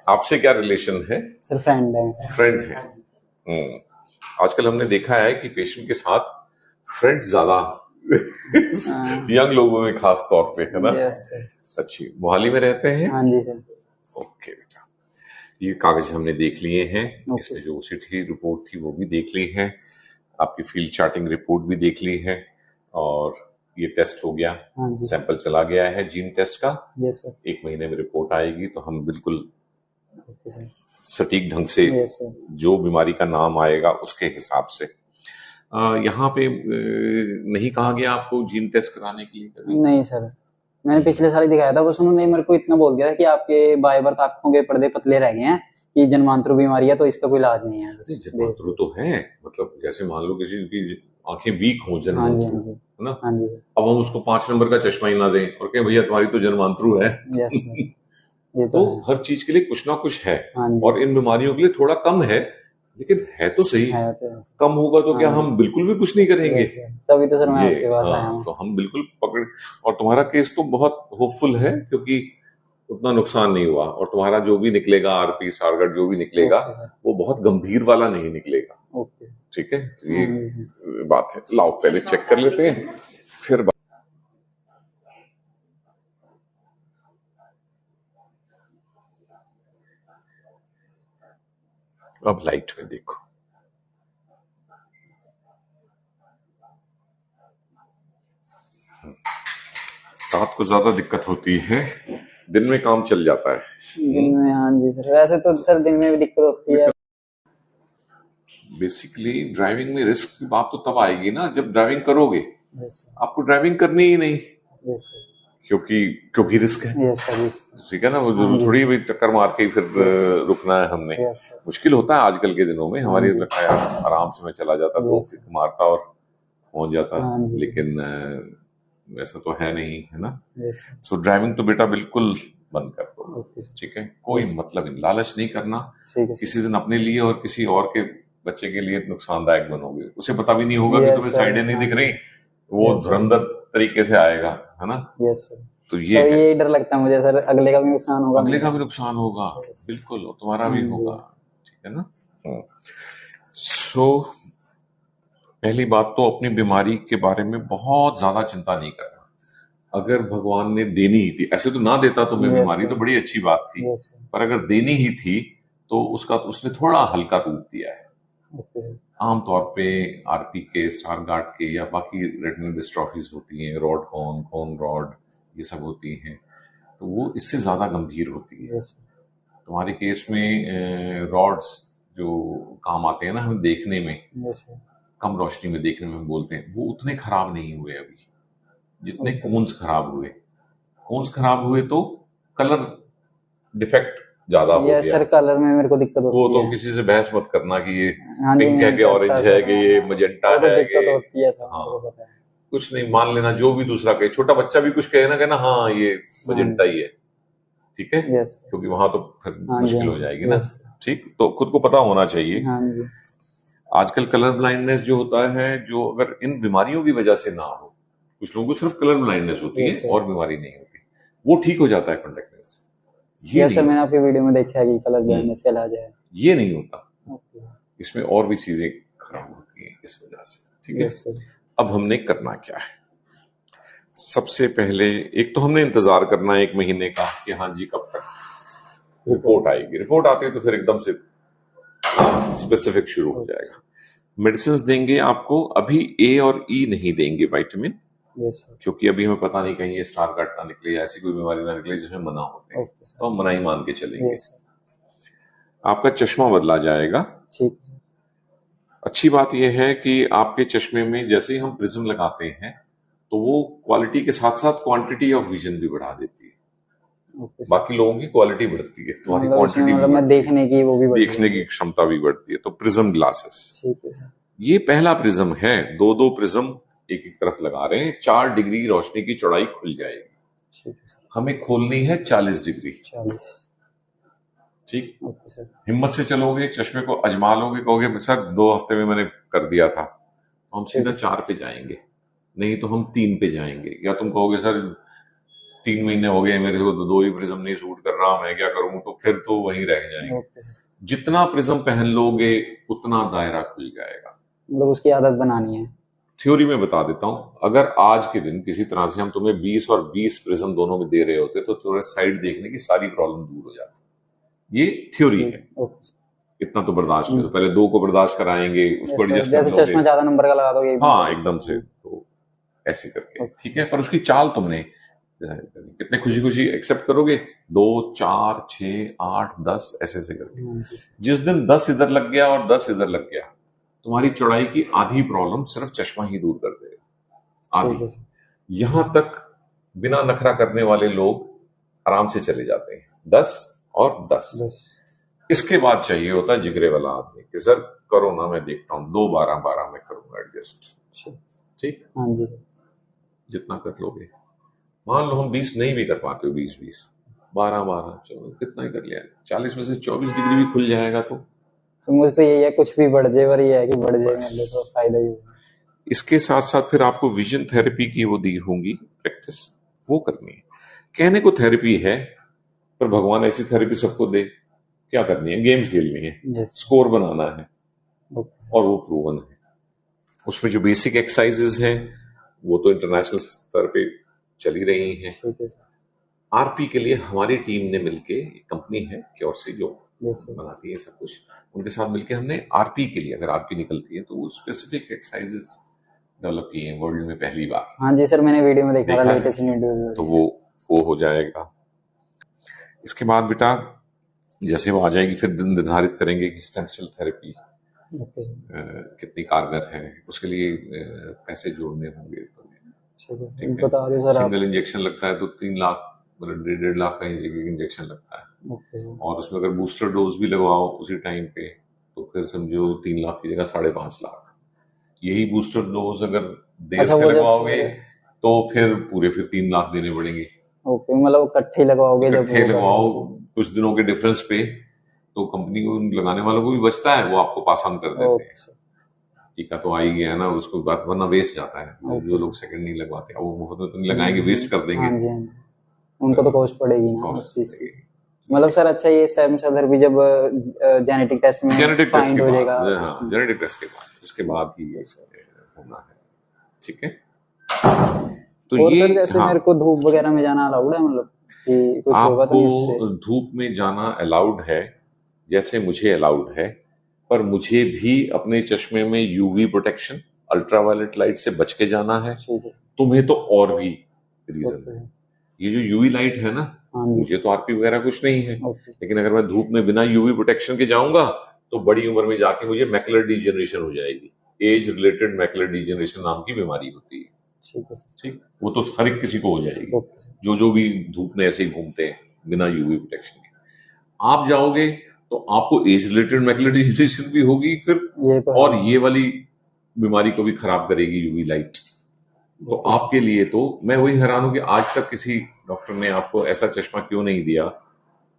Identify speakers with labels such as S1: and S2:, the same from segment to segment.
S1: आपसे क्या रिलेशन है?
S2: सर फ्रेंड है।
S1: फ्रेंड है। आजकल हमने देखा है कि पेशेंट के साथ फ्रेंड्स ज्यादा यंग लोगों में खास तौर पे, है ना?
S2: Yes sir.
S1: अच्छी, मोहाली में रहते हैं?
S2: हाँ जी सर।
S1: ओके बेटा, ये कागज हमने देख लिए हैं।
S2: ओके।
S1: इसमें जो सीटी रिपोर्ट थी वो भी देख ली है, आपकी फील्ड चार्टिंग रिपोर्ट भी देख ली है, और ये टेस्ट हो गया,
S2: हाँ जी।
S1: सैंपल चला गया है जीन टेस्ट का।
S2: Yes sir.
S1: 1 महीने में रिपोर्ट आएगी तो हम बिल्कुल
S2: ओके सर।
S1: सटीक ढंग से
S2: यस सर।
S1: जो बीमारी का नाम आएगा उसके हिसाब से। यहाँ पे नहीं कहा गया आपको जीन टेस्ट कराने के लिए कभी?
S2: नहीं सर, मैंने पिछले साल ही दिखाया था, बस उन्होंने मेरे को इतना बोल दिया था कि आपके बाय बर्थ आंखों के पर्दे पतले रह गए हैं, ये जन्मांतरु बीमारी है तो इसका कोई इलाज नहीं है।
S1: जन्मांतरु तो है, मतलब जैसे मान लो किसी की आंखें वीक हों, जन्मांतरु, है ना?
S2: हाँ जी सर।
S1: अब हम उसको 5 नंबर का चश्मा ही ना दें और कहें भैया तुम्हारी तो जन्मांतरु है।
S2: Yes sir. ये
S1: तो हर चीज के लिए कुछ ना कुछ है,
S2: हाँ जी।
S1: और इन बीमारियों के लिए थोड़ा कम है, लेकिन है तो सही।
S2: है तो
S1: कम होगा तो क्या हम बिल्कुल भी कुछ नहीं करेंगे?
S2: तभी तो सर मैं आपके पास आया हूँ।
S1: तो हम बिल्कुल पकड़, और तुम्हारा केस तो बहुत होपफुल है क्योंकि उतना नुकसान नहीं हुआ, और तुम्हारा जो भी निकलेगा आरपी सारगट जो भी निकलेगा वो बहुत गंभीर वाला नहीं निकलेगा। ठीक है, तो ये बात है। लाओ पहले चेक कर लेते हैं फिर अब लाइट में देखो। रात को ज्यादा दिक्कत होती है, दिन में काम चल जाता है।
S2: दिन में हाँ जी सर, वैसे तो सर दिन में भी दिक्कत होती है।
S1: बेसिकली ड्राइविंग में रिस्क की बात तो तब आएगी ना जब ड्राइविंग करोगे। आपको ड्राइविंग करनी ही नहीं, क्योंकि रिस्क है। ठीक है ना, वो जरूर थोड़ी भी टक्कर मार के फिर रुकना है हमने। मुश्किल होता है आजकल के दिनों में, हमारी लगता है आराम से मैं चला जाता, 2 किक मारता और पहुंच जाता, लेकिन ऐसा तो है नहीं, है ना? सो ड्राइविंग तो बेटा बिल्कुल बंद कर दो। ठीक है, कोई मतलब नहीं, लालच नहीं करना। किसी दिन अपने लिए और किसी और के बच्चे के लिए नुकसानदायक बनोगे, उसे पता भी नहीं होगा कि तुम्हें साइडें नहीं दिख रही, वो धुरंधर तरीके से आएगा, है ना? तो ये
S2: डर लगता है मुझे सर, अगले का भी नुकसान होगा,
S1: बिल्कुल, और तुम्हारा भी होगा। ठीक है ना? सो पहली बात तो अपनी बीमारी के बारे में बहुत ज्यादा चिंता नहीं करना। अगर भगवान ने देनी ही थी, ऐसे तो ना देता तुम्हें बीमारी तो बड़ी अच्छी बात थी, पर अगर देनी ही थी तो उसने थोड़ा हल्का रूप दिया है। आमतौर पे आरपी के, स्टारगार्ड के या बाकी रेटिनल डिस्ट्रॉफीज होती हैं, रॉड कोन रॉड, ये सब होती हैं, तो वो इससे ज्यादा गंभीर होती है। तुम्हारे केस में रॉड्स जो काम आते हैं ना हमें देखने में, कम रोशनी में देखने में हम बोलते हैं, वो उतने खराब नहीं हुए अभी जितने कोन्स खराब हुए। कोन्स खराब हुए तो कलर डिफेक्ट ज्यादा हो गया।
S2: सर कलर में मेरे को दिक्कत होती है।
S1: वो तो किसी से बहस मत करना कि ये पिंक है कि ऑरेंज है कि ये मजेंटा है,
S2: दिक्कत होती है सर।
S1: हाँ, कुछ नहीं, मान लेना जो भी दूसरा कहे, छोटा बच्चा भी कुछ कहे ना, कहना हाँ ये मजेंटा ही है। ठीक है, क्योंकि वहां तो फिर मुश्किल हो जाएगी ना। ठीक, तो खुद को पता होना चाहिए। आजकल कलर ब्लाइंडनेस जो होता है, जो अगर इन बीमारियों की वजह से ना हो, कुछ लोगों को सिर्फ कलर ब्लाइंडनेस होती है और बीमारी नहीं होती, वो ठीक हो जाता है कॉन्टैक्टनेस।
S2: ये सर मैंने आपकी वीडियो में देखा है कि कलर ब्लाइंडनेस का इलाज है।
S1: ये नहीं होता, इसमें और भी चीजें खराब होती हैं इस वजह से। ठीक है, अब हमने करना क्या है? सबसे पहले एक तो हमने इंतजार करना है 1 महीने का कि हाँ जी कब तक रिपोर्ट आएगी। रिपोर्ट आती है तो फिर एकदम से स्पेसिफिक शुरू हो जाएगा। मेडिसिन देंगे आपको, अभी ए और ई नहीं देंगे विटामिन, क्योंकि अभी हमें पता नहीं कहीं ये स्टारगार्ड ना निकले या ऐसी कोई बीमारी ना निकले जिसमें मना होते हैं, तो हम मना ही मान के चलेंगे। आपका चश्मा बदला जाएगा। अच्छी बात यह है कि आपके चश्मे में जैसे ही हम प्रिज्म लगाते हैं तो वो क्वालिटी के साथ साथ क्वांटिटी ऑफ विजन भी बढ़ा देती है। बाकी लोगों की क्वालिटी बढ़ती है, तुम्हारी क्वांटिटी भी, देखने की क्षमता भी बढ़ती है। तो प्रिज्म ग्लासेस, ये पहला प्रिज्म है। 2 प्रिज्म एक तरफ लगा रहे हैं, 4 डिग्री रोशनी की चौड़ाई खुल जाएगी। हमें खोलनी है 40 डिग्री। ठीक, हिम्मत से चलोगे, चश्मे को अजमा लोगे, कहोगे सर 2 हफ्ते में मैंने कर दिया था, तो हम सीधा 4 पे जाएंगे, नहीं तो हम 3 पे जाएंगे। या तुम कहोगे सर 3 महीने हो गए मेरे को तो 2 ही प्रिज्म नहीं सूट कर रहा, मैं क्या करूं, तो फिर तो वहीं रह जाएंगे।
S2: Okay sir.
S1: जितना प्रिज्म पहन लोगे उतना दायरा खुल जाएगा।
S2: मतलब उसकी आदत बनानी है।
S1: थ्योरी में बता देता हूं, अगर आज के दिन किसी तरह से हम तुम्हें 20 और 20 प्रिज्म दोनों में दे रहे होते तो तुम्हारे साइड देखने की सारी प्रॉब्लम दूर हो जाती। ये थ्योरी है,
S2: ओके।
S1: इतना तो बर्दाश्त करो, पहले 2 को बर्दाश्त कराएंगे, उसको एडजस्ट कर
S2: जैसे
S1: लोगे।
S2: चश्मा ज्यादा नंबर का लगा दोगे
S1: हाँ एकदम से, तो ऐसे करके ठीक है। पर उसकी चाल तुमने कितने खुशी खुशी एक्सेप्ट करोगे, 2 4 6 8 10 ऐसे ऐसे करके। जिस दिन 10 इधर लग गया और 10 इधर लग गया, तुम्हारी चौड़ाई की आधी प्रॉब्लम सिर्फ चश्मा ही दूर कर देगा, आधी। यहां तक बिना नखरा करने वाले लोग आराम से चले जाते हैं, 10 और 10। इसके बाद चाहिए होता है जिगरे वाला आदमी कि सर करो ना, मैं देखता हूं, 2 12 12 में करूंगा एडजस्ट, ठीक।
S2: हाँ जी।
S1: जितना कर लोगे, मान लो हम 20 नहीं भी कर पाते हो, 20 20 12 12 चलो कितना ही कर लिया, 40 में से 24 डिग्री भी खुल जाएगा तो
S2: मुझसे यही है, कुछ भी बढ़ जाए, पर ये है कि बढ़ जाए, मेरे लिए तो फायदा ही होगा।
S1: इसके साथ साथ फिर आपको विजन थेरेपी की वो दी होंगी प्रैक्टिस, वो करनी है। कहने को थेरेपी है, पर भगवान ऐसी थेरेपी सबको दे, क्या करनी है, गेम्स खेलनी है, स्कोर बनाना है, और वो प्रूवन है। उसमें जो बेसिक एक्सरसाइजेज हैं वो तो इंटरनेशनल स्तर पे चली रही हैं। आरपी के लिए हमारी टीम ने मिलके, एक कंपनी है क्योरसी जो बनाती है सब कुछ, उनके साथ मिलके हमने आरपी के लिए, अगर आरपी निकलती है तो वो स्पेसिफिक एक्सरसाइजेस डेवलप किए हैं वर्ल्ड में पहली बार।
S2: हाँ जी सर, मैंने वीडियो में देखा था लेटेस्ट वीडियो,
S1: तो वो हो जाएगा। इसके बाद बेटा जैसे वो आ जाएगी, फिर दिन निर्धारित करेंगे कि स्टेम सेल थेरेपी कितनी कारगर है, उसके लिए पैसे जोड़ने होंगे।
S2: बता दो सर।
S1: सिंगल इंजेक्शन लगता है तो 3 लाख, मतलब 1.5 लाख का इंजेक्शन लगता है, और उसमें अगर बूस्टर डोज भी लगवाओ उसी टाइम पे तो फिर समझो 3 लाख की जगह 5.5 लाख। यही बूस्टर डोज अगर देर से लगवाओगे तो फिर पूरे 3 लाख देने पड़ेंगे।
S2: ओके, मतलब इकट्ठे लगवाओगे,
S1: इकट्ठे लगवाओ कुछ दिनों के डिफरेंस पे, तो कंपनी को, लगाने वालों को भी बचता है, वो आपको पास ऑन कर देते हैं। टीका तो आ ही गया ना, उसको वरना वेस्ट जाता है। जो लोग सेकंड नहीं लगवाते वो मुफ्त में तो नहीं लगाएंगे, वेस्ट कर देंगे।
S2: हाँ जी, उनको तो कॉस्ट पड़ेगी ना उस चीज की। मतलब सर अच्छा, ये स्टेम सेल थेरेपी जब जेनेटिक टेस्ट में फाइंड हो जाएगा,
S1: हाँ जेनेटिक टेस्ट के बाद, उसके बाद ही होना है, ठीक है।
S2: तो और ये जैसे मेरे को धूप वगैरह में जाना अलाउड है, मतलब कि कुछ होगा तो नहीं?
S1: आपको धूप में जाना अलाउड है, जैसे मुझे अलाउड है, पर मुझे भी अपने चश्मे में यूवी प्रोटेक्शन, अल्ट्रावायलेट लाइट से बच के जाना है। तुम्हें तो और भी रीजन है। ये जो यूवी लाइट है ना, मुझे तो आरपी वगैरह कुछ नहीं है, लेकिन अगर मैं धूप में बिना यूवी प्रोटेक्शन के जाऊंगा तो बड़ी उम्र में जाके मुझे मैकुलर डिजेनरेशन हो जाएगी। एज रिलेटेड मैकुलर डिजेनरेशन नाम की बीमारी होती है, ठीक। वो तो हर एक किसी को हो जाएगी, जो भी धूप में ऐसे ही घूमते हैं बिना यूवी प्रोटेक्शन के। आप जाओगे तो आपको एज रिलेटेड मैकुलर डिजेनरेशन भी होगी फिर, और ये वाली बीमारी को भी खराब करेगी यूवी लाइट। तो आपके लिए तो मैं वही हैरान हूं कि आज तक किसी डॉक्टर ने आपको ऐसा चश्मा क्यों नहीं दिया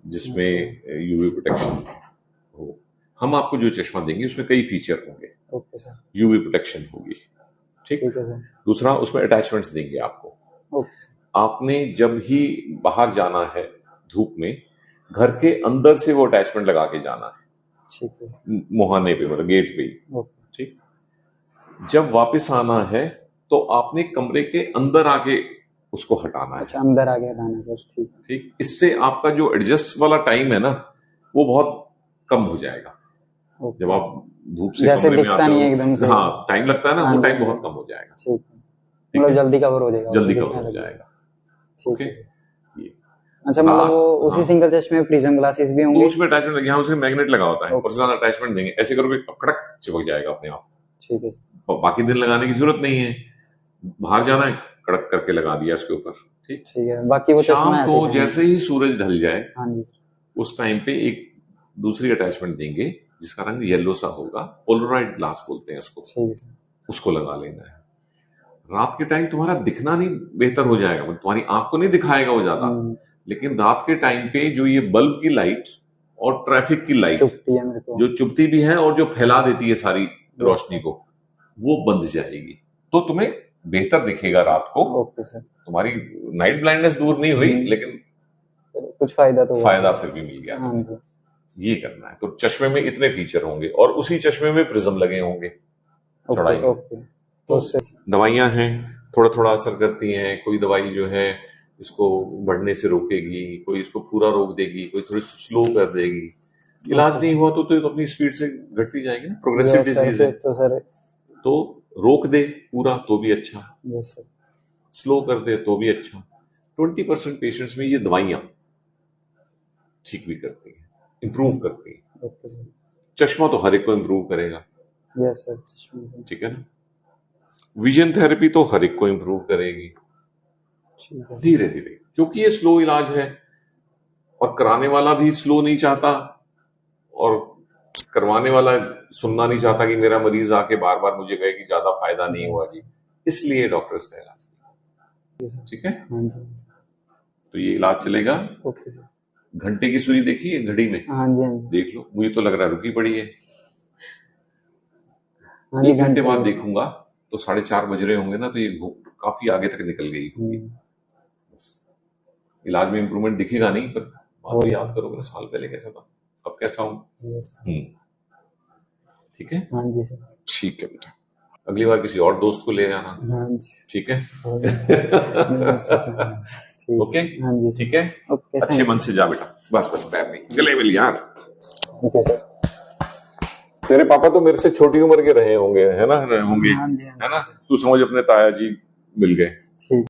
S1: जिसमें यूवी प्रोटेक्शन हो। हम आपको जो चश्मा देंगे उसमें कई फीचर होंगे, यूवी प्रोटेक्शन होगी, ठीक है। दूसरा, उसमें अटैचमेंट्स देंगे आपको। आपने जब ही बाहर जाना है धूप में, घर के अंदर से वो अटैचमेंट लगा के जाना है, मुहाने पे, मतलब गेट पे ही, ठीक। जब वापस आना है तो आपने कमरे के अंदर आके उसको हटाना है।
S2: अच्छा, अंदर आके हटाना है सर, ठीक।
S1: ठीक, इससे आपका जो एडजस्ट वाला टाइम है ना वो बहुत कम हो जाएगा। जब आप धूप से कमरे में आते हो, एकदम से हाँ टाइम लगता है ना, वो टाइम बहुत कम हो जाएगा, ठीक।
S2: मतलब जल्दी कवर हो जाएगा,
S1: जल्दी कवर हो जाएगा, ओके।
S2: अच्छा, मतलब वो उसी सिंगल चश्मे में प्रिज्म ग्लासेस भी होंगे,
S1: उसमें अटैचमेंट लगे, यहाँ उसमें मैग्नेट लगा होता है, और अटैचमेंट देंगे, ऐसे करोगे कड़क चिपक जाएगा अपने आप,
S2: ठीक है।
S1: बाकी दिन लगाने की जरूरत नहीं है, बाहर जाना है कड़क करके लगा दिया उसके ऊपर, ठीक
S2: है। बाकी वो
S1: शाम को जैसे ही सूरज ढल जाए,
S2: हाँ जी,
S1: उस टाइम पे एक दूसरी अटैचमेंट देंगे जिसका रंग येलो सा होगा, पोलराइड ग्लास बोलते हैं उसको, उसको लगा लेना है। रात के टाइम तुम्हारा दिखना नहीं बेहतर हो जाएगा, तुम्हारी आंख को नहीं दिखाएगा वो ज्यादा, लेकिन रात के टाइम पे जो ये बल्ब की लाइट और ट्रैफिक की लाइट
S2: चुभती है मेरे को,
S1: जो चुभती भी है और जो फैला देती है सारी रोशनी को, वो बंद जाएगी, तो तुम्हें बेहतर दिखेगा रात को।
S2: Okay sir.
S1: तुम्हारी नाइट ब्लाइंडनेस दूर नहीं हुई, लेकिन
S2: कुछ फायदा तो हुआ।
S1: फायदा फिर भी मिल गया।
S2: हाँ जी।
S1: ये करना है। तो चश्मे में इतने फीचर होंगे और उसी चश्मे में प्रिज्म लगे होंगे चौड़ाई में।
S2: ओके।
S1: तो दवाइयां हैं, थोड़ा थोड़ा असर करती हैं। कोई दवाई जो है इसको बढ़ने से रोकेगी, कोई इसको पूरा रोक देगी, कोई थोड़ी स्लो कर देगी। इलाज नहीं हुआ तो अपनी स्पीड से घटती जाएगी ना, प्रोग्रेसिव डिजीज है।
S2: तो सर
S1: तो रोक दे पूरा तो भी अच्छा,
S2: यस सर,
S1: स्लो कर दे तो भी अच्छा। 20% पेशेंट्स में ये दवाइयां ठीक भी करती हैं, इंप्रूव करती हैं।
S2: Okay sir.
S1: चश्मा तो हर एक को इंप्रूव करेगा,
S2: यस सर,
S1: ठीक है ना। विजन थेरेपी तो हर एक को इंप्रूव करेगी धीरे धीरे, क्योंकि ये स्लो इलाज है और कराने वाला भी स्लो नहीं चाहता और करवाने वाला सुनना नहीं चाहता कि मेरा मरीज आके बार बार मुझे कहे कि ज्यादा फायदा नहीं हुआ जी, इसलिए डॉक्टर्स का इलाज किया। ठीक है,
S2: हाँ जी।
S1: तो ये इलाज चलेगा।
S2: Okay sir.
S1: घंटे की सुई देखी है घड़ी में?
S2: हाँ जी, हाँ जी।
S1: देख लो, मुझे तो लग रहा है रुकी पड़ी है।
S2: हाँ जी,
S1: 1 घंटे बाद देखूंगा तो 4:30 बज रहे होंगे ना, तो ये काफी आगे तक निकल गई होगी। इलाज में इंप्रूवमेंट दिखेगा नहीं, पर बात तो याद करोगे ना, साल पहले कैसा था अब कैसा हूँ। ठीक है,
S2: हाँ जी सर।
S1: ठीक है बेटा, अगली बार किसी और दोस्त को ले आना।
S2: हाँ जी।
S1: ठीक है,
S2: ठीक।
S1: ओके,
S2: हाँ जी
S1: ठीक है,
S2: ओके।
S1: अच्छे मन से जा बेटा, बस बस पैर नहीं गले मिल यार।
S2: Okay sir.
S1: तेरे पापा तो मेरे से छोटी उम्र के रहे होंगे, है ना, होंगे,
S2: हाँ जी, हाँ जी।
S1: है ना। तू समझ अपने ताया जी मिल गए।
S2: ठीक।